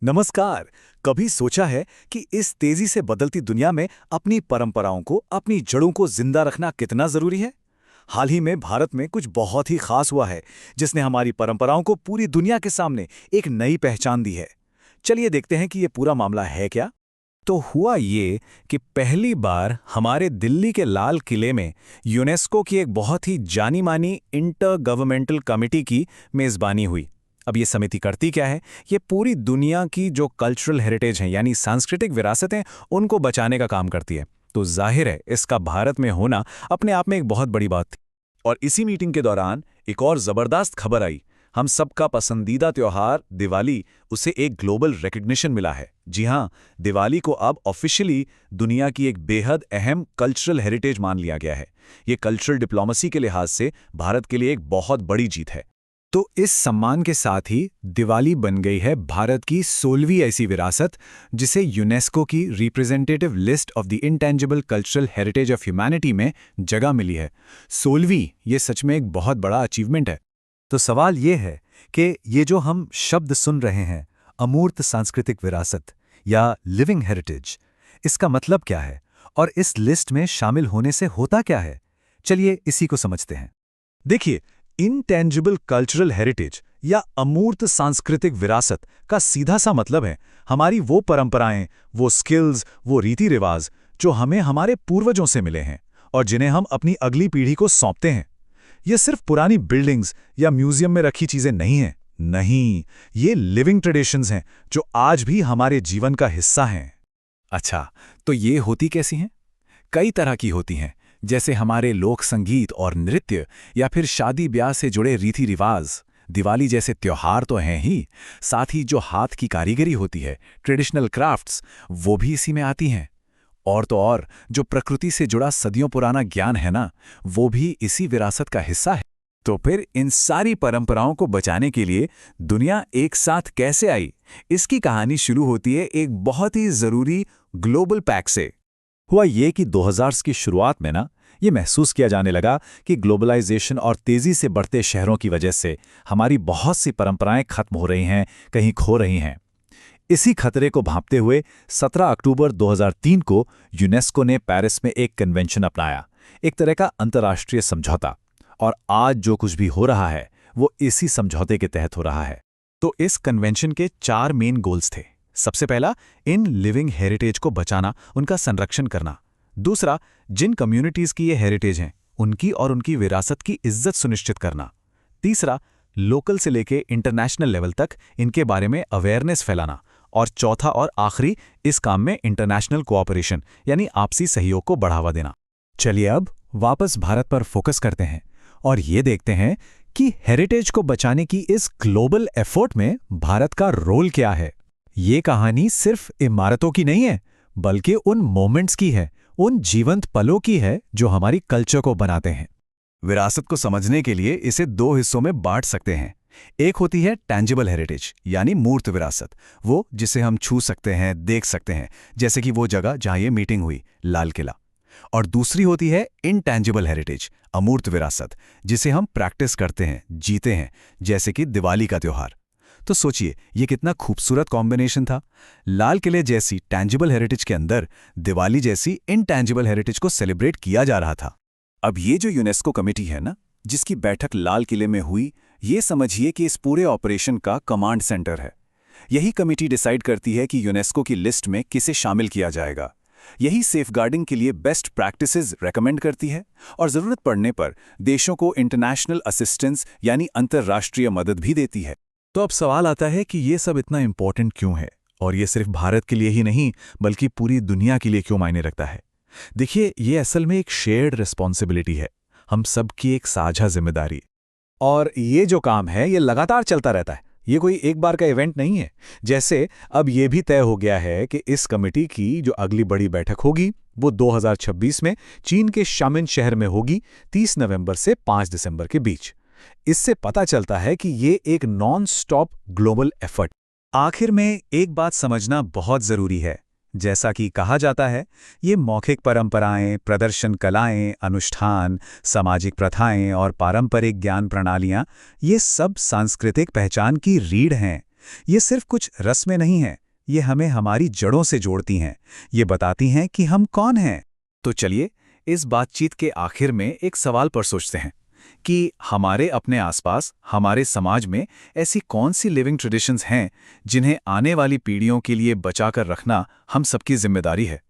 नमस्कार। कभी सोचा है कि इस तेजी से बदलती दुनिया में अपनी परंपराओं को, अपनी जड़ों को जिंदा रखना कितना जरूरी है? हाल ही में भारत में कुछ बहुत ही खास हुआ है, जिसने हमारी परंपराओं को पूरी दुनिया के सामने एक नई पहचान दी है। चलिए देखते हैं कि ये पूरा मामला है क्या। तो हुआ ये कि पहली बार हमारे दिल्ली के लाल किले में यूनेस्को की एक बहुत ही जानी-मानी इंटर गवर्नमेंटल कमेटी की मेजबानी हुई। अब ये समिति करती क्या है? ये पूरी दुनिया की जो कल्चरल हेरिटेज हैं, यानी सांस्कृतिक विरासतें, उनको बचाने का काम करती है। तो जाहिर है इसका भारत में होना अपने आप में एक बहुत बड़ी बात थी। और इसी मीटिंग के दौरान एक और जबरदस्त खबर आई। हम सबका पसंदीदा त्योहार दिवाली, उसे एक ग्लोबल रिकग्निशन मिला है। जी हाँ, दिवाली को अब ऑफिशियली दुनिया की एक बेहद अहम कल्चरल हेरिटेज मान लिया गया है। ये कल्चरल डिप्लोमेसी के लिहाज से भारत के लिए एक बहुत बड़ी जीत है। तो इस सम्मान के साथ ही दिवाली बन गई है भारत की 16वीं ऐसी विरासत, जिसे यूनेस्को की representative list of the intangible cultural heritage of humanity में जगह मिली है। 16वीं, ये सच में एक बहुत बड़ा अचीवमेंट है। तो सवाल ये है कि ये जो हम शब्द सुन रहे हैं, अमूर्त सांस्कृतिक विरासत या लिविंग हेरिटेज, इसका मतलब क्या है और इस लिस्ट में शामिल होने से होता क्या है? चलिए इसी को समझते हैं। देखिए, इनटेंजिबल कल्चरल हेरिटेज या अमूर्त सांस्कृतिक विरासत का सीधा सा मतलब है हमारी वो परंपराएं, वो स्किल्स, वो रीति रिवाज जो हमें हमारे पूर्वजों से मिले हैं और जिन्हें हम अपनी अगली पीढ़ी को सौंपते हैं। ये सिर्फ पुरानी बिल्डिंग्स या म्यूजियम में रखी चीजें नहीं हैं। नहीं, ये लिविंग ट्रेडिशंस हैं जो आज भी हमारे जीवन का हिस्सा हैं। अच्छा, तो ये होती कैसी हैं? कई तरह की होती हैं, जैसे हमारे लोक संगीत और नृत्य, या फिर शादी ब्याह से जुड़े रीति रिवाज। दिवाली जैसे त्योहार तो हैं ही, साथ ही जो हाथ की कारीगरी होती है, ट्रेडिशनल क्राफ्ट्स, वो भी इसी में आती हैं। और तो और जो प्रकृति से जुड़ा सदियों पुराना ज्ञान है ना, वो भी इसी विरासत का हिस्सा है। तो फिर इन सारी परंपराओं को बचाने के लिए दुनिया एक साथ कैसे आई? इसकी कहानी शुरू होती है एक बहुत ही जरूरी ग्लोबल पैक्ट से। हुआ ये कि 2000 की शुरुआत में ना, ये महसूस किया जाने लगा कि ग्लोबलाइजेशन और तेजी से बढ़ते शहरों की वजह से हमारी बहुत सी परंपराएं खत्म हो रही हैं, कहीं खो रही हैं। इसी खतरे को भांपते हुए 17 अक्टूबर 2003 को यूनेस्को ने पेरिस में एक कन्वेंशन अपनाया, एक तरह का अंतर्राष्ट्रीय समझौता। और आज जो कुछ भी हो रहा है वो इसी समझौते के तहत हो रहा है। तो इस कन्वेंशन के 4 मेन गोल्स थे। सबसे पहला, इन लिविंग हेरिटेज को बचाना, उनका संरक्षण करना। दूसरा, जिन कम्युनिटीज की ये हेरिटेज हैं, उनकी और उनकी विरासत की इज्जत सुनिश्चित करना। तीसरा, लोकल से लेके इंटरनेशनल लेवल तक इनके बारे में अवेयरनेस फैलाना। और चौथा और आखिरी, इस काम में इंटरनेशनल कोऑपरेशन यानी आपसी सहयोग को बढ़ावा देना। चलिए अब वापस भारत पर फोकस करते हैं और ये देखते हैं कि हेरिटेज को बचाने की इस ग्लोबल एफर्ट में भारत का रोल क्या है। ये कहानी सिर्फ इमारतों की नहीं है, बल्कि उन मोमेंट्स की है, उन जीवंत पलों की है जो हमारी कल्चर को बनाते हैं। विरासत को समझने के लिए इसे 2 हिस्सों में बांट सकते हैं। एक होती है टैंजिबल हेरिटेज यानी मूर्त विरासत, वो जिसे हम छू सकते हैं, देख सकते हैं, जैसे कि वो जगह जहां ये मीटिंग हुई, लाल किला। और दूसरी होती है इनटैंजिबल हेरिटेज, अमूर्त विरासत, जिसे हम प्रैक्टिस करते हैं, जीते हैं, जैसे कि दिवाली का त्योहार। तो सोचिए ये कितना खूबसूरत कॉम्बिनेशन था। लाल किले जैसी टैंजिबल हेरिटेज के अंदर दिवाली जैसी इनटैंजिबल हेरिटेज को सेलिब्रेट किया जा रहा था। अब ये जो यूनेस्को कमेटी है ना, जिसकी बैठक लाल किले में हुई, ये समझिए कि इस पूरे ऑपरेशन का कमांड सेंटर है। यही कमेटी डिसाइड करती है कि यूनेस्को की लिस्ट में किसे शामिल किया जाएगा। यही सेफगार्डिंग के लिए बेस्ट प्रैक्टिसेस रेकमेंड करती है और जरूरत पड़ने पर देशों को इंटरनेशनल असिस्टेंस यानी अंतर्राष्ट्रीय मदद भी देती है। तो अब सवाल आता है कि ये सब इतना इंपॉर्टेंट क्यों है, और ये सिर्फ भारत के लिए ही नहीं बल्कि पूरी दुनिया के लिए क्यों मायने रखता है। देखिए, ये असल में एक शेयर्ड रिस्पॉन्सिबिलिटी है, हम सबकी एक साझा जिम्मेदारी। और ये जो काम है ये लगातार चलता रहता है, ये कोई एक बार का इवेंट नहीं है। जैसे अब ये भी तय हो गया है कि इस कमेटी की जो अगली बड़ी बैठक होगी वो 2026 में चीन के शामिन शहर में होगी, 30 नवंबर से 5 दिसंबर के बीच। इससे पता चलता है कि ये एक नॉन स्टॉप ग्लोबल एफर्ट। आखिर में एक बात समझना बहुत जरूरी है, जैसा कि कहा जाता है, ये मौखिक परंपराएं, प्रदर्शन कलाएं, अनुष्ठान, सामाजिक प्रथाएं और पारंपरिक ज्ञान प्रणालियां, ये सब सांस्कृतिक पहचान की रीढ़ हैं। ये सिर्फ कुछ रस्में नहीं हैं, ये हमें हमारी जड़ों से जोड़ती हैं। ये बताती हैं कि हम कौन हैं। तो चलिए, इस बातचीत के आखिर में एक सवाल पर सोचते हैं कि हमारे अपने आसपास, हमारे समाज में ऐसी कौन सी लिविंग ट्रेडिशंस हैं जिन्हें आने वाली पीढ़ियों के लिए बचाकर रखना हम सबकी जिम्मेदारी है।